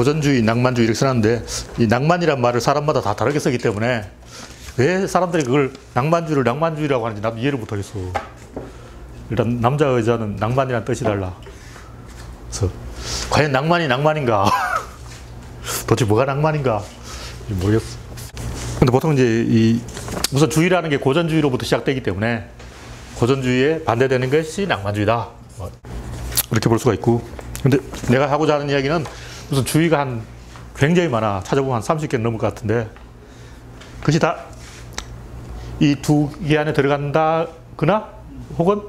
고전주의, 낭만주의 이렇게 써놨는데 이 낭만이란 말을 사람마다 다 다르게 쓰기 때문에 왜 사람들이 그걸 낭만주의를 낭만주의라고 하는지 나도 이해를 못하겠어. 일단 남자 여자는 낭만이란 뜻이 달라. 그래서 과연 낭만이 낭만인가? 도대체 뭐가 낭만인가? 모르겠어. 근데 보통 이제 우선 주의라는 게 고전주의로부터 시작되기 때문에 고전주의에 반대되는 것이 낭만주의다. 이렇게 볼 수가 있고. 근데 내가 하고자 하는 이야기는 무슨 주의가 굉장히 많아. 찾아보면 한 30개 넘을 것 같은데 그것이 다 이 두 개 안에 들어간다거나 혹은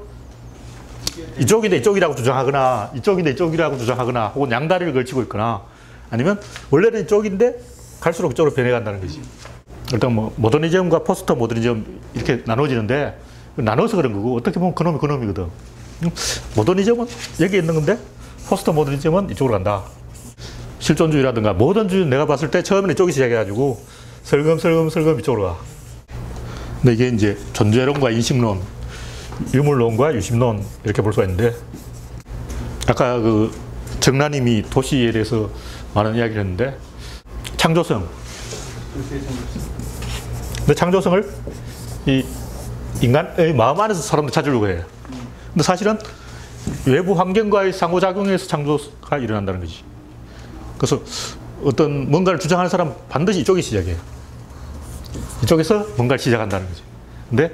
이쪽인데 이쪽이라고 주장하거나 이쪽인데 이쪽이라고 주장하거나 혹은 양다리를 걸치고 있거나 아니면 원래는 이쪽인데 갈수록 이쪽으로 변해간다는 거지. 일단 뭐 모더니즘과 포스트 모더니즘 이렇게 나눠지는데 나눠서 그런 거고 어떻게 보면 그놈이 그놈이거든. 모더니즘은 여기 있는 건데 포스트 모더니즘은 이쪽으로 간다. 실존주의라든가 모던주의는 내가 봤을 때 처음에는 이쪽이 시작해가지고 설금 이쪽으로 가. 근데 이게 이제 존재론과 인식론, 유물론과 유심론 이렇게 볼 수가 있는데 아까 그 정란님이 도시에 대해서 많은 이야기를 했는데 창조성. 근데 창조성을 이 인간의 마음 안에서 사람들 찾으려고 해. 근데 사실은 외부 환경과의 상호작용에서 창조가 일어난다는 거지. 그래서 어떤 뭔가를 주장하는 사람 반드시 이쪽이 시작해. 이쪽에서 뭔가를 시작한다는 거지. 근데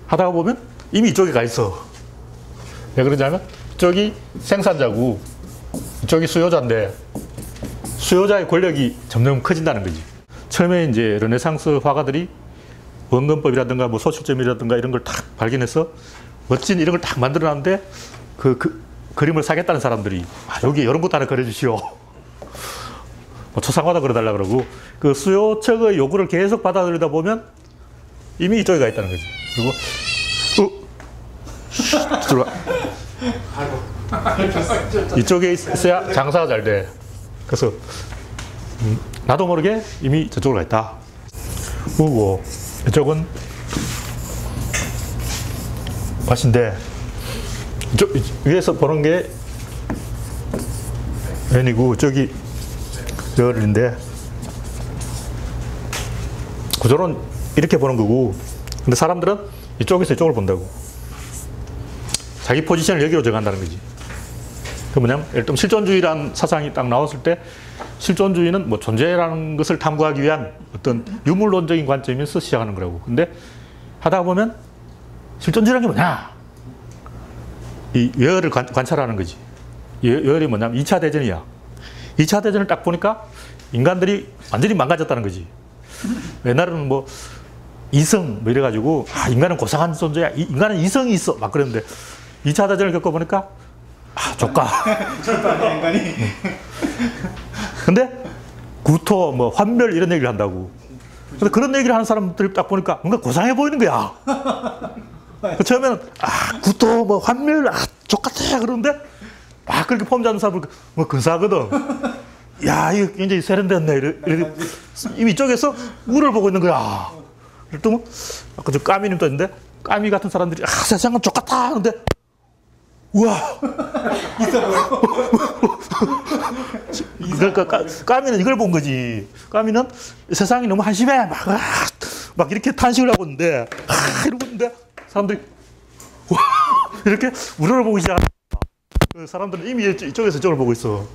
하다가 보면 이미 이쪽에 가 있어. 왜 그러냐면 이쪽이 생산자고 이쪽이 수요자인데 수요자의 권력이 점점 커진다는 거지. 처음에 이제 르네상스 화가들이 원근법이라든가 뭐 소실점이라든가 이런 걸 딱 발견해서 멋진 이런 걸 딱 만들어놨는데 그 그림을 사겠다는 사람들이 여기 이런 것도 하나 그려주시오. 뭐 초상화도 그려달라 그러고 그 수요 측의 요구를 계속 받아들이다 보면 이미 이쪽에 가 있다는 거지. 그리고 들어와. 이쪽에 있어야 장사가 잘 돼. 그래서 나도 모르게 이미 저쪽으로 가 있다. 그리고 이쪽은 밭인데 이쪽 위에서 보는 게 N이고 저기 열인데 구조는 이렇게 보는 거고 근데 사람들은 이쪽에서 이쪽을 본다고. 자기 포지션을 여기로 정한다는 거지. 그 뭐냐면 예를 들면 실존주의라는 사상이 딱 나왔을 때 실존주의는 뭐 존재라는 것을 탐구하기 위한 어떤 유물론적인 관점에서 시작하는 거라고. 근데 하다 보면 실존주의라는 게 뭐냐? 이 여열을 관찰하는 거지. 여열이 뭐냐면 2차 대전이야. 2차 대전을 딱 보니까 인간들이 완전히 망가졌다는 거지. 옛날에는 뭐 이성 뭐 이래가지고 인간은 고상한 존재야. 인간은 이성이 있어. 막 그랬는데 2차 대전을 겪어보니까 조까. 인간이. 근데 구토, 뭐 환멸 이런 얘기를 한다고. 근데 그런 얘기를 하는 사람들이 딱 보니까 뭔가 고상해 보이는 거야. 처음에는 구토, 뭐 환멸, 족같아 그러는데 막 그렇게 폼 잡는 사람들 뭐 근사하거든. 야, 이거 굉장히 세련됐네. 이렇게 이미 이쪽에서 우를 보고 있는 거야. 그랬더니 아까 저 까미님도 있는데 까미 같은 사람들이 세상은 족같아 하는데 우와. 그러니까 까미는 이걸 본 거지. 까미는 세상이 너무 한심해. 막 이렇게 탄식을 하고 있는데 이러고 있는데 사람들이 우와 이렇게 우러러 보기 시작한다. 사람들은 이미 이쪽에서 이쪽을 보고 있어.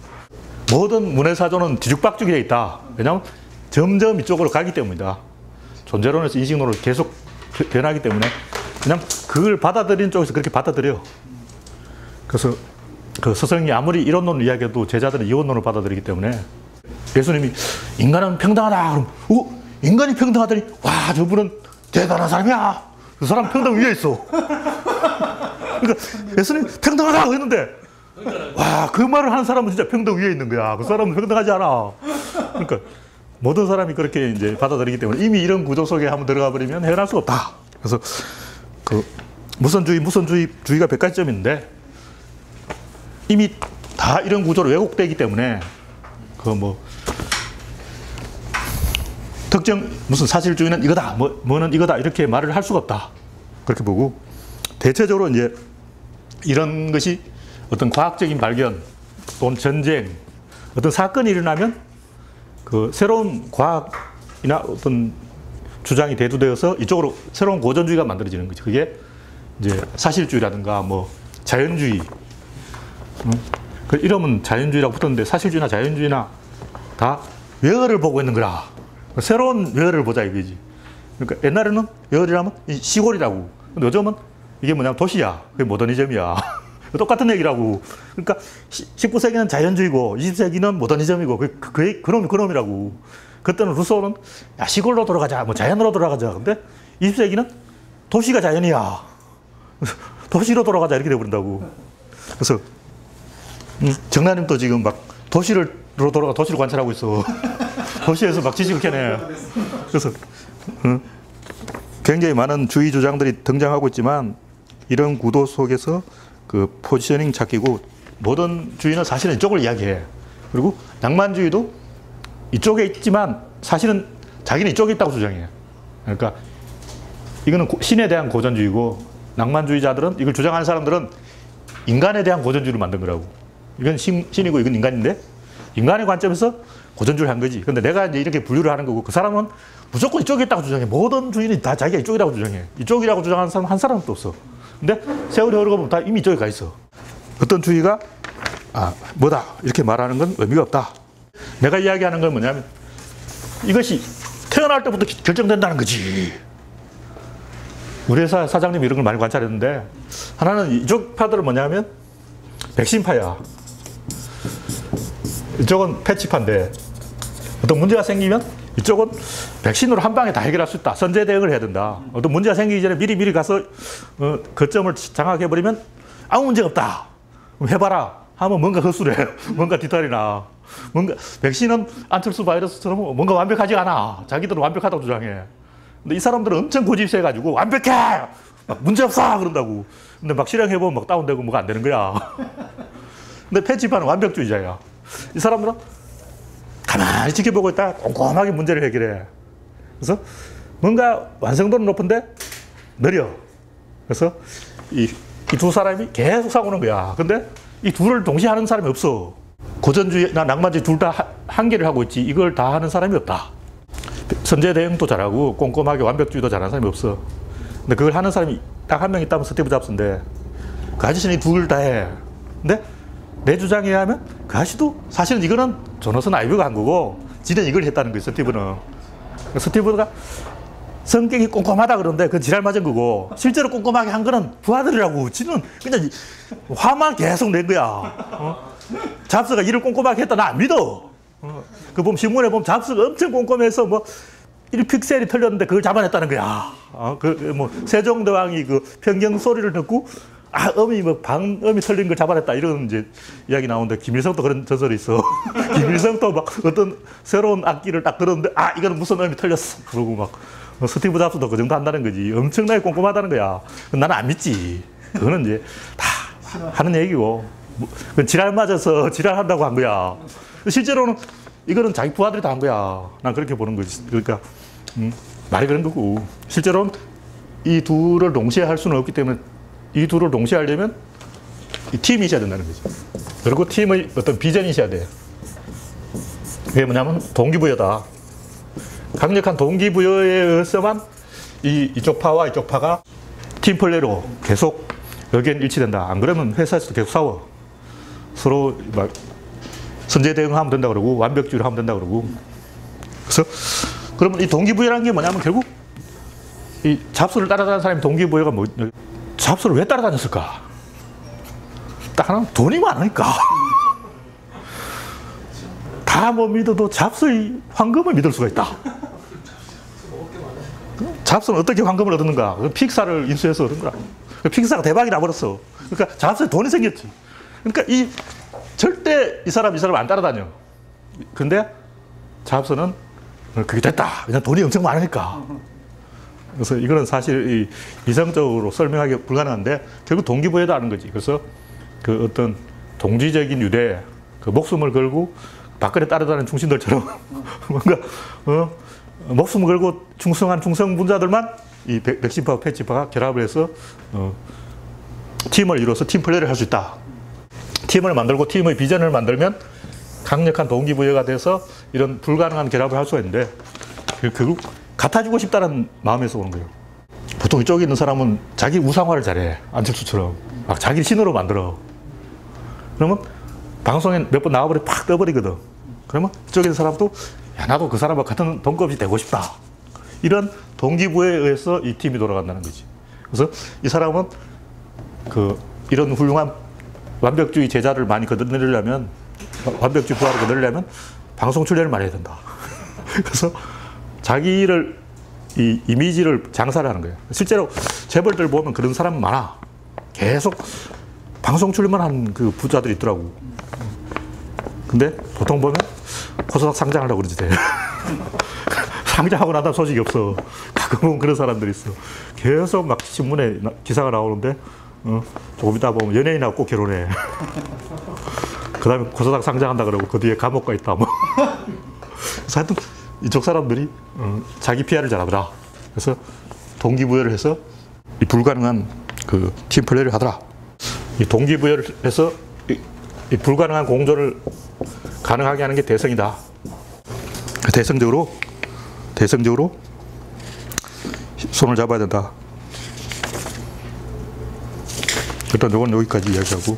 모든 문해사조는 뒤죽박죽이 되어 있다. 왜냐하면 점점 이쪽으로 가기 때문이다. 존재론에서 인식론으로 계속 변하기 때문에 그냥 그걸 받아들이는 쪽에서 그렇게 받아들여. 그래서 그 서성이 아무리 이론론을 이야기해도 제자들은 이원론을 받아들이기 때문에 예수님이 인간은 평등하다. 그럼 인간이 평등하더니 와 저분은 대단한 사람이야. 그 사람 평등 위에 있어. 그러니까 예수님 평등하다 했는데 와 그 말을 하는 사람은 진짜 평등 위에 있는 거야. 그 사람은 평등하지 않아. 그러니까 모든 사람이 그렇게 이제 받아들이기 때문에 이미 이런 구조 속에 한번 들어가 버리면 헤어날 수가 없다. 그래서 그 무선주의가 100가지점이 있는데 이미 다 이런 구조로 왜곡되기 때문에 그 뭐 특정 무슨 사실주의는 이거다, 뭐는 이거다 이렇게 말을 할 수가 없다. 그렇게 보고 대체적으로 이제 이런 것이 어떤 과학적인 발견 또는 전쟁 어떤 사건이 일어나면 그 새로운 과학이나 어떤 주장이 대두되어서 이쪽으로 새로운 고전주의가 만들어지는 거죠. 그게 이제 사실주의라든가 뭐 자연주의. 그 이름은 자연주의라고 붙었는데 사실주의나 자연주의나 다 외어를 보고 있는 거라. 새로운 외어를 보자 이거지. 그러니까 옛날에는 외어라면 시골이라고. 근데 요즘은 이게 뭐냐면 도시야. 그게 모더니즘이야. 똑같은 얘기라고. 그러니까 19세기는 자연주의고 20세기는 모더니즘이고 그놈이라고. 그때는 루소는 야, 시골로 돌아가자. 뭐 자연으로 돌아가자. 근데 20세기는 도시가 자연이야. 도시로 돌아가자. 이렇게 돼버린다고. 그래서 정나님도 지금 막 도시로 관찰하고 있어. 도시에서 막 지식을 캐내. 그래서 굉장히 많은 주의 주장들이 등장하고 있지만 이런 구도 속에서 그 포지셔닝 찾기고 모던 주의는 사실은 이쪽을 이야기해. 그리고 낭만주의도 이쪽에 있지만 사실은 자기는 이쪽에 있다고 주장해. 그러니까 이거는 신에 대한 고전주의고 낭만주의자들은 이걸 주장하는 사람들은 인간에 대한 고전주의를 만든 거라고. 이건 신이고 이건 인간인데 인간의 관점에서 고전주의를 한 거지. 근데 내가 이제 이렇게 분류를 하는 거고 그 사람은 무조건 이쪽에 있다고 주장해. 모든 주의는 다 자기가 이쪽이라고 주장해. 이쪽이라고 주장하는 사람 한 사람도 없어. 근데 세월이 흐르고 다 이미 이쪽에 가 있어. 어떤 주의가 뭐다 이렇게 말하는 건 의미가 없다. 내가 이야기하는 건 뭐냐면 이것이 태어날 때부터 결정된다는 거지. 우리 회사 사장님이 이런 걸 많이 관찰했는데 하나는 이쪽 파들은 뭐냐면 백신파야. 이쪽은 패치파인데 어떤 문제가 생기면 이쪽은 백신으로 한 방에 다 해결할 수 있다. 선제 대응을 해야 된다. 어떤 문제가 생기기 전에 미리 가서 거점을 장악해버리면 아무 문제가 없다. 그럼 해봐라 하면 뭔가 헛수래. 뭔가 뒤탈이나. 뭔가 백신은 안철수 바이러스처럼 뭔가 완벽하지 않아. 자기들은 완벽하다고 주장해. 근데 이 사람들은 엄청 고집세가지고 완벽해! 막 문제없어! 그런다고. 근데 막 실행해보면 막 다운되고 뭐가 안 되는 거야. 근데 패치파는 완벽주의자야. 이 사람들은 가만히 지켜보고 있다 꼼꼼하게 문제를 해결해. 그래서 뭔가 완성도는 높은데 느려. 그래서 이 두 사람이 계속 싸우는 거야. 근데 이 둘을 동시에 하는 사람이 없어. 고전주의나 낭만주의 둘 다 한계를 하고 있지 이걸 다 하는 사람이 없다. 선제 대응도 잘하고 꼼꼼하게 완벽주의도 잘하는 사람이 없어. 근데 그걸 하는 사람이 딱 한 명 있다면 스티브 잡스인데 그 아저씨는 둘 다 해. 근데 내 주장에 의하면 그 아저씨도 사실은 이거는 조너선 아이브가 한 거고 지는 이걸 했다는 거예요. 스티브는. 스티브가 성격이 꼼꼼하다 그러는데 그건 지랄 맞은 거고 실제로 꼼꼼하게 한 거는 부하들이라고. 지는 그냥 화만 계속 낸 거야. 잡스가 일을 꼼꼼하게 했다 나 안 믿어. 그 보면 신문에 보면 잡스가 엄청 꼼꼼해서 뭐 1픽셀이 틀렸는데 그걸 잡아냈다는 거야. 뭐 세종대왕이 그 변경 소리를 듣고 음이 뭐 방음이 틀린 걸 잡아냈다 이런 이제 이야기 나오는데 김일성도 그런 전설이 있어. 김일성도 막 어떤 새로운 악기를 딱 들었는데 이거는 무슨 음이 틀렸어. 그러고 막 스티브 잡스도 그 정도 한다는 거지. 엄청나게 꼼꼼하다는 거야. 나는 안 믿지. 그거는 이제 다 하는 얘기고. 그건 지랄 맞아서 지랄한다고 한 거야. 실제로는 이거는 자기 부하들이 다 한 거야. 난 그렇게 보는 거지. 그러니까 말이 그런 거고. 실제로는 이 둘을 동시에 할 수는 없기 때문에 이 둘을 동시에 하려면 이 팀이 있어야 된다는 거죠. 그리고 팀의 어떤 비전이 있어야 돼. 그게 뭐냐면 동기부여다. 강력한 동기부여에 의해서만 이쪽 파와 이쪽 파가 팀플레이로 계속 의견 일치된다. 안 그러면 회사에서도 계속 싸워. 서로 막 선제 대응하면 된다 그러고 완벽주의로 하면 된다 그러고. 그래서 그러면 이 동기부여라는 게 뭐냐면 결국 이 잡스를 따라다니는 사람이 동기부여가 뭐 잡스를 왜 따라다녔을까? 딱 하나는 돈이 많으니까. 다 못 믿어도 잡스의 황금을 믿을 수가 있다. 잡스는 어떻게 황금을 얻었는가? 픽사를 인수해서 얻은 거야. 픽사가 대박이 나버렸어. 그러니까 잡스에 돈이 생겼지. 그러니까 절대 이 사람 안 따라다녀. 근데 잡스는 그게 됐다. 그냥 돈이 엄청 많으니까. 그래서 이거는 사실 이성적으로 설명하기 불가능한데 결국 동기부여다 하는 거지. 그래서 그 어떤 동지적인 유대, 그 목숨을 걸고 박근혜 따라다니는 충신들처럼 뭔가 목숨을 걸고 충성한 충성분자들만 이 백신파와 패치파가 결합을 해서 팀을 이뤄서 팀 플레이를 할 수 있다. 팀을 만들고 팀의 비전을 만들면 강력한 동기부여가 돼서 이런 불가능한 결합을 할 수가 있는데 결국 같아지고 싶다는 마음에서 오는 거예요. 보통 이쪽에 있는 사람은 자기 우상화를 잘해. 안철수처럼. 막 자기를 신으로 만들어. 그러면 방송에 몇 번 나와버리 팍 떠버리거든. 그러면 이쪽에 있는 사람도 야, 나도 그 사람과 같은 동급이 되고 싶다. 이런 동기부여에 의해서 이 팀이 돌아간다는 거지. 그래서 이 사람은 이런 훌륭한 완벽주의 제자를 많이 거둬내려면, 완벽주의 부하를 거둬내려면 방송 출연을 많이 해야 된다. 그래서 자기를, 이 이미지를 장사를 하는 거예요. 실제로 재벌들 보면 그런 사람 많아. 계속 방송 출연만 하는 그 부자들이 있더라고. 근데 보통 보면 코스닥 상장하려고 그러지 돼. 상장하고 나다 소식이 없어. 가끔 보면 그런 사람들이 있어. 계속 막 신문에 기사가 나오는데 조금 이따 보면 연예인하고 꼭 결혼해. 그 다음에 코스닥 상장한다 그러고 그 뒤에 감옥 가 있다 뭐. 그래서 하여튼 이쪽 사람들이 자기 PR을 잘하더라. 그래서 동기부여를 해서 이 불가능한 그 팀플레이를 하더라. 이 동기부여를 해서 이 불가능한 공존을 가능하게 하는 게 대성이다. 대성적으로 손을 잡아야 된다. 일단 이건 여기까지 이야기하고,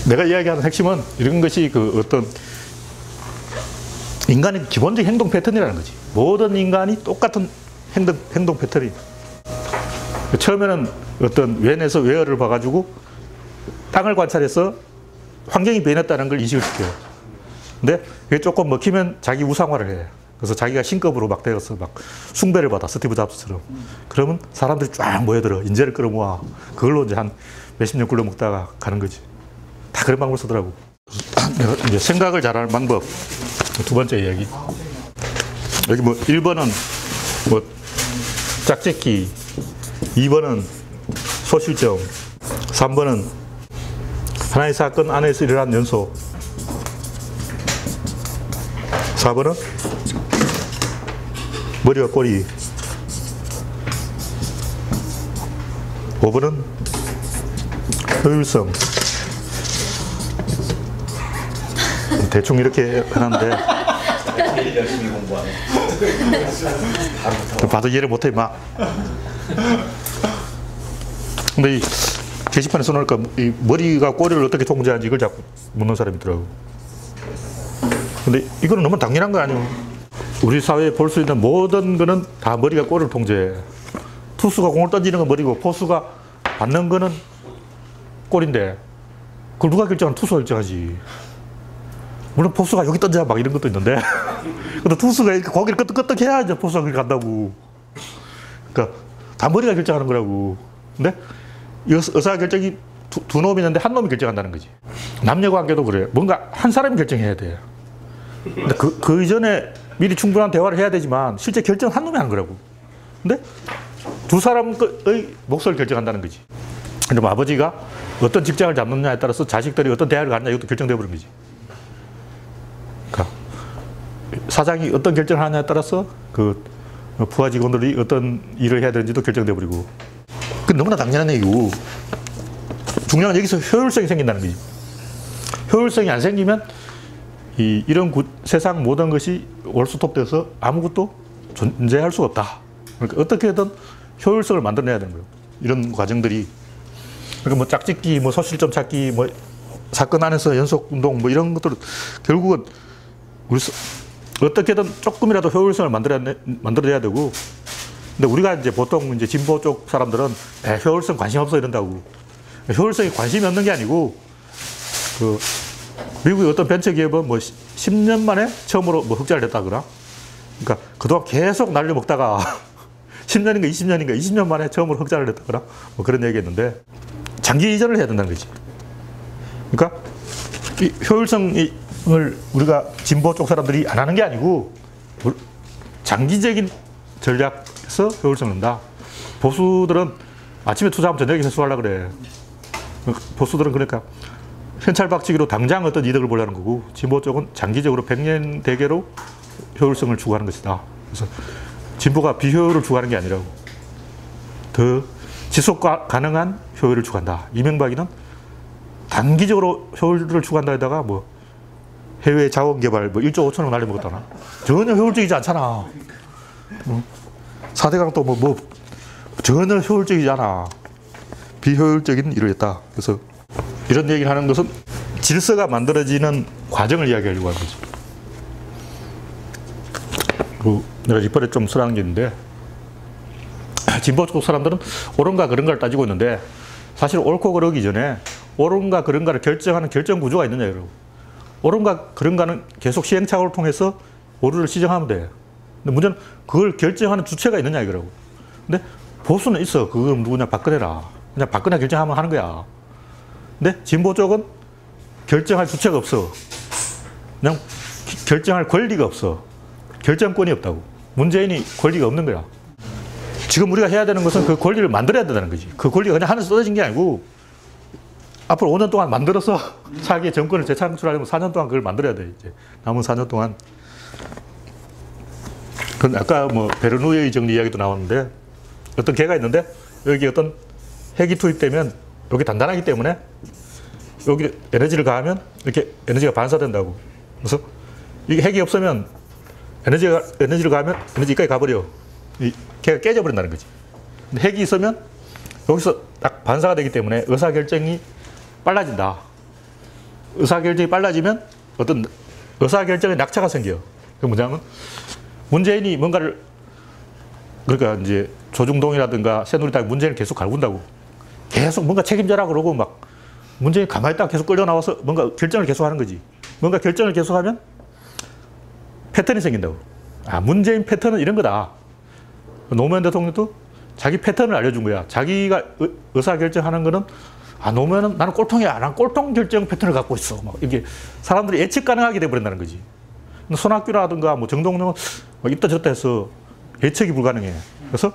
내가 이야기하는 핵심은 이런 것이 그 어떤 인간의 기본적인 행동 패턴이라는 거지. 모든 인간이 똑같은 행동 패턴이. 처음에는 어떤 웬에서 웨어를 봐가지고 땅을 관찰해서 환경이 변했다는 걸 인식을 시켜요. 근데 그게 조금 먹히면 자기 우상화를 해. 그래서 자기가 신급으로 막 되어서 막 숭배를 받아, 스티브 잡스처럼. 그러면 사람들이 쫙 모여들어. 인재를 끌어모아. 그걸로 이제 한 몇십 년 굴러먹다가 가는 거지. 다 그런 방법을 쓰더라고. 내가 이제 생각을 잘하는 방법. 두 번째 이야기. 여기 뭐 1번은 뭐 짝짓기, 2번은 소실점, 3번은 하나의 사건 안에서 일어난 연속, 4번은 머리와 꼬리, 5번은 효율성. 대충 이렇게 하는데 열심히 공부하네. 봐도 이해를 못해 막. 근데 이 게시판에 써놓으니까 이 머리가 꼬리를 어떻게 통제하는지 이걸 자꾸 묻는 사람이 있더라고. 근데 이거는 너무 당연한 거 아니에요. 우리 사회에 볼 수 있는 모든 거는 다 머리가 꼬리를 통제해. 투수가 공을 던지는 건 머리고 포수가 받는 거는 꼬리인데 그걸 누가 결정하는? 투수가 결정하지. 물론 포수가 여기 던져 막 이런 것도 있는데 근데 투수가 이렇게 고개를 끄덕끄덕 해야 이제 포수가 그렇게 간다고. 그러니까 다 머리가 결정하는 거라고. 근데 의사결정이 두 놈이 있는데 한 놈이 결정한다는 거지. 남녀관계도 그래. 뭔가 한 사람이 결정해야 돼. 근데 그 이전에 미리 충분한 대화를 해야 되지만 실제 결정은 한 놈이 하는 거라고. 근데 두 사람의 몫을 결정한다는 거지. 근데 뭐 아버지가 어떤 직장을 잡느냐에 따라서 자식들이 어떤 대학을 가느냐 이것도 결정돼 버린 거지. 그러니까 사장이 어떤 결정을 하느냐에 따라서 그 부하 직원들이 어떤 일을 해야 되는지도 결정돼 버리고. 그 너무나 당연한 얘기고, 중요한 건 여기서 효율성이 생긴다는 거지. 효율성이 안 생기면 이런 세상 모든 것이 올스톱돼서 아무것도 존재할 수가 없다. 그러니까 어떻게든 효율성을 만들어내야 되는 거예요. 이런 과정들이. 그러니까 뭐 짝짓기, 뭐 소실점 찾기, 뭐 사건 안에서 연속 운동, 뭐 이런 것들은 결국은 우리 어떻게든 조금이라도 효율성을 만들어내야 되고. 근데 우리가 이제 보통 이제 진보 쪽 사람들은 효율성 관심 없어 이런다고. 효율성이 관심이 없는 게 아니고, 그 미국의 어떤 벤처 기업은 뭐 10년 만에 처음으로 뭐 흑자를 냈다거나, 그러니까 그동안 계속 날려먹다가 10년인가 20년인가 20년 만에 처음으로 흑자를 냈다거나 뭐 그런 얘기했는데, 장기 이전을 해야 된다는 거지. 그러니까 이 효율성을 우리가 진보 쪽 사람들이 안 하는 게 아니고 장기적인 전략에서 효율성을 낸다. 보수들은 아침에 투자하면 저녁에 세수하려고 그래. 보수들은 그러니까 현찰박치기로 당장 어떤 이득을 보려는 거고, 진보 쪽은 장기적으로 100년 대계로 효율성을 추구하는 것이다. 그래서 진보가 비효율을 추구하는 게 아니라고, 더 지속 가능한 효율을 추구한다. 이명박이는 단기적으로 효율을 추구한다에다가 뭐 해외 자원개발 뭐 1조 5천억 날려먹었다나? 전혀 효율적이지 않잖아. 4대 강도 뭐 전혀 효율적이지 않아. 비효율적인 일을 했다. 그래서 이런 얘기를 하는 것은 질서가 만들어지는 과정을 이야기하려고 하는 거죠. 내가 이번에 좀 쓰라는 게 있는데, 진보 쪽 사람들은 옳은가 그른가를 따지고 있는데, 사실 옳고 그르기 전에 옳은가 그른가를 결정하는 결정 구조가 있느냐, 이러고. 옳은가 그른가는 계속 시행착오를 통해서 오류를 시정하면 돼. 근데 문제는 그걸 결정하는 주체가 있느냐, 이거라고. 근데 보수는 있어. 그건 누구냐, 박근혜라. 그냥 박근혜 결정하면 하는 거야. 근데 진보 쪽은 결정할 주체가 없어. 그냥 결정할 권리가 없어. 결정권이 없다고. 문재인이 권리가 없는 거야. 지금 우리가 해야 되는 것은 그 권리를 만들어야 된다는 거지. 그 권리가 그냥 하늘에서 떨어진 게 아니고 앞으로 5년 동안 만들어서 자기의 정권을 재창출하려면 4년 동안 그걸 만들어야 돼. 이제 남은 4년 동안. 그건 아까 뭐 베르누이의 정리 이야기도 나왔는데 어떤 개가 있는데 여기 어떤 핵이 투입되면 여기 단단하기 때문에 여기 에너지를 가하면 이렇게 에너지가 반사된다고. 그래서 이게 핵이 없으면 에너지를 가하면 에너지까지 가버려. 이 개가 깨져버린다는 거지. 근데 핵이 있으면 여기서 딱 반사가 되기 때문에 의사결정이 빨라진다. 의사결정이 빨라지면 어떤 의사결정에 낙차가 생겨요. 그게 뭐냐면 문재인이 뭔가를 그러니까 이제 조중동이라든가 새누리당이 문재인을 계속 갈군다고. 계속 뭔가 책임져라 그러고 막 문재인이 가만히 있다가 계속 끌려 나와서 뭔가 결정을 계속 하는 거지. 뭔가 결정을 계속 하면 패턴이 생긴다고. 아, 문재인 패턴은 이런 거다. 노무현 대통령도 자기 패턴을 알려준 거야. 자기가 의사결정하는 거는 아, 노무현은 나는 꼴통이야. 난 꼴통 결정 패턴을 갖고 있어. 막 이게 사람들이 예측 가능하게 돼버린다는 거지. 손학규라든가 뭐 정동영은 막 입다 졌다 해서 예측이 불가능해. 그래서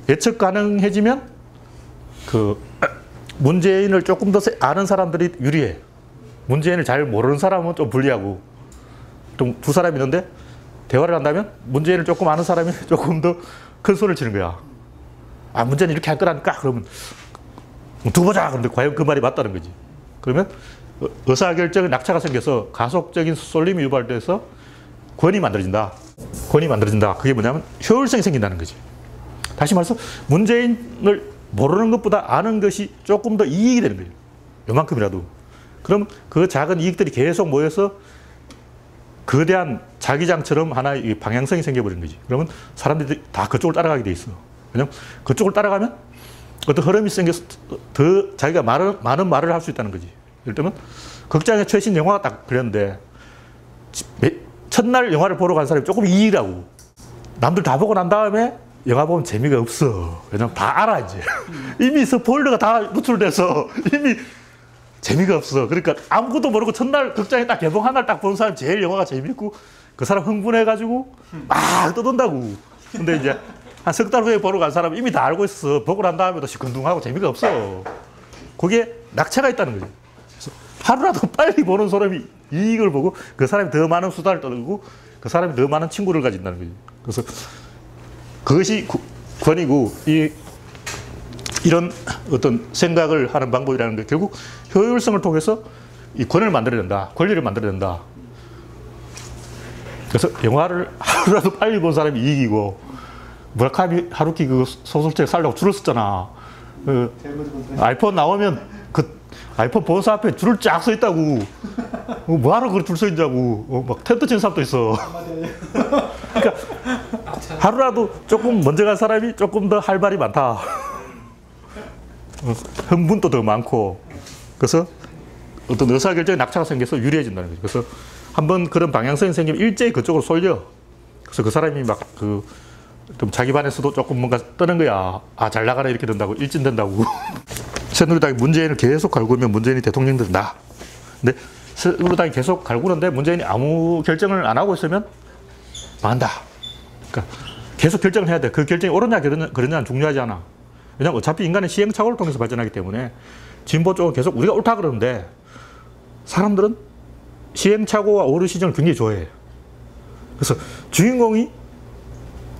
예측 가능해지면 그 문재인을 조금 더 아는 사람들이 유리해. 문재인을 잘 모르는 사람은 좀 불리하고. 좀 두 사람이 있는데 대화를 한다면 문재인을 조금 아는 사람이 조금 더 큰 소리를 치는 거야. 아, 문재인이 이렇게 할 거라니까? 그러면 두고 보자. 그런데 과연 그 말이 맞다는 거지. 그러면 의사결정에 낙차가 생겨서 가속적인 쏠림이 유발돼서 권이 만들어진다. 권이 만들어진다. 그게 뭐냐면 효율성이 생긴다는 거지. 다시 말해서 문재인을 모르는 것보다 아는 것이 조금 더 이익이 되는 거예요. 요만큼이라도. 그럼 그 작은 이익들이 계속 모여서 거대한 자기장처럼 하나의 방향성이 생겨버리는 거지. 그러면 사람들이 다 그쪽을 따라가게 돼 있어. 왜냐면 그쪽을 따라가면 어떤 흐름이 생겨서 더 자기가 많은 말을 할 수 있다는 거지. 예를 들면 극장의 최신 영화가 딱 그랬는데 첫날 영화를 보러 간 사람이 조금 이익이라고. 남들 다 보고 난 다음에 영화 보면 재미가 없어. 왜냐면 다 알아 이제. 이미 스포일러가 다 노출돼서 이미 재미가 없어. 그러니까 아무것도 모르고 첫날 극장에 딱 개봉한 날 딱 본 사람 제일 영화가 재밌고 그 사람 흥분해가지고 막 떠든다고. 근데 이제 한 석 달 후에 보러 간 사람은 이미 다 알고 있어. 보고 난 다음에도 시큰둥하고 재미가 없어. 그게 낙차가 있다는 거죠. 그래서 하루라도 빨리 보는 사람이 이익을 보고 그 사람이 더 많은 수다를 떨고 그 사람이 더 많은 친구를 가진다는 거죠. 그래서 그것이 권위고 이런 어떤 생각을 하는 방법이라는 게 결국 효율성을 통해서 이 권을 만들어야 된다. 권리를 만들어야 된다. 그래서 영화를 하루라도 빨리 본 사람이 이익이고 무라카미 하루키 그 소설책 살려고 줄을 썼잖아. 아이폰 나오면 그 아이폰 본사 앞에 줄을 쫙 서 있다고. 뭐하러 그걸 줄 서 있냐고. 막 텐트 치는 사람도 있어. 그러니까 하루라도 조금 먼저 간 사람이 조금 더 할 말이 많다. 흥분도 더 많고. 그래서 어떤 의사결정에 낙차가 생겨서 유리해진다는 거죠. 그래서 한번 그런 방향성이 생기면 일제히 그쪽으로 쏠려. 그래서 그 사람이 막 좀 자기 반에서도 조금 뭔가 뜨는 거야. 아, 잘 나가라 이렇게 된다고. 일진된다고. 새누리당이 문재인을 계속 갈구면 문재인이 대통령 된다. 근데 새누리당이 계속 갈구는데 문재인이 아무 결정을 안 하고 있으면 망한다. 그러니까 계속 결정을 해야 돼. 그 결정이 옳으냐 그러냐는 중요하지 않아. 왜냐면 어차피 인간은 시행착오를 통해서 발전하기 때문에 진보 쪽은 계속 우리가 옳다 그러는데 사람들은 시행착오와 오류 시정을 굉장히 좋아해. 그래서 주인공이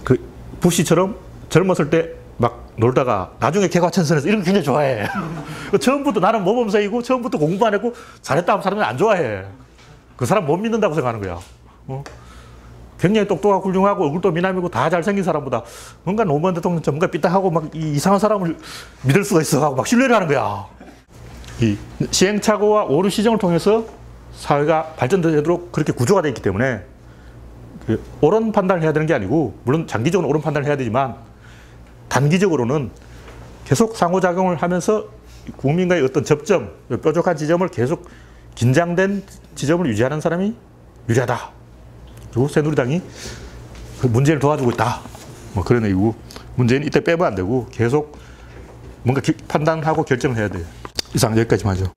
그 부시처럼 젊었을 때 막 놀다가 나중에 개과천선해서 이런 거 굉장히 좋아해. 처음부터 나는 모범생이고 처음부터 공부 안 했고 잘했다 하면 사람들이 안 좋아해. 그 사람 못 믿는다고 생각하는 거야. 굉장히 똑똑하고 훌륭하고 얼굴도 미남이고 다 잘생긴 사람보다 뭔가 노무현 대통령 전문가 삐딱하고 막 이상한 사람을 믿을 수가 있어 하고 막 신뢰를 하는 거야. 이 시행착오와 오류 시정을 통해서 사회가 발전되도록 그렇게 구조가 되어 있기 때문에 그 옳은 판단을 해야 되는 게 아니고, 물론 장기적으로 옳은 판단을 해야 되지만 단기적으로는 계속 상호작용을 하면서 국민과의 어떤 접점, 뾰족한 지점을 계속 긴장된 지점을 유지하는 사람이 유리하다. 그리고 새누리당이 그 문재인을 도와주고 있다. 뭐 그런 얘기고, 문재인 이때 빼면 안 되고 계속 뭔가 판단하고 결정을 해야 돼요. 이상 여기까지만 하죠.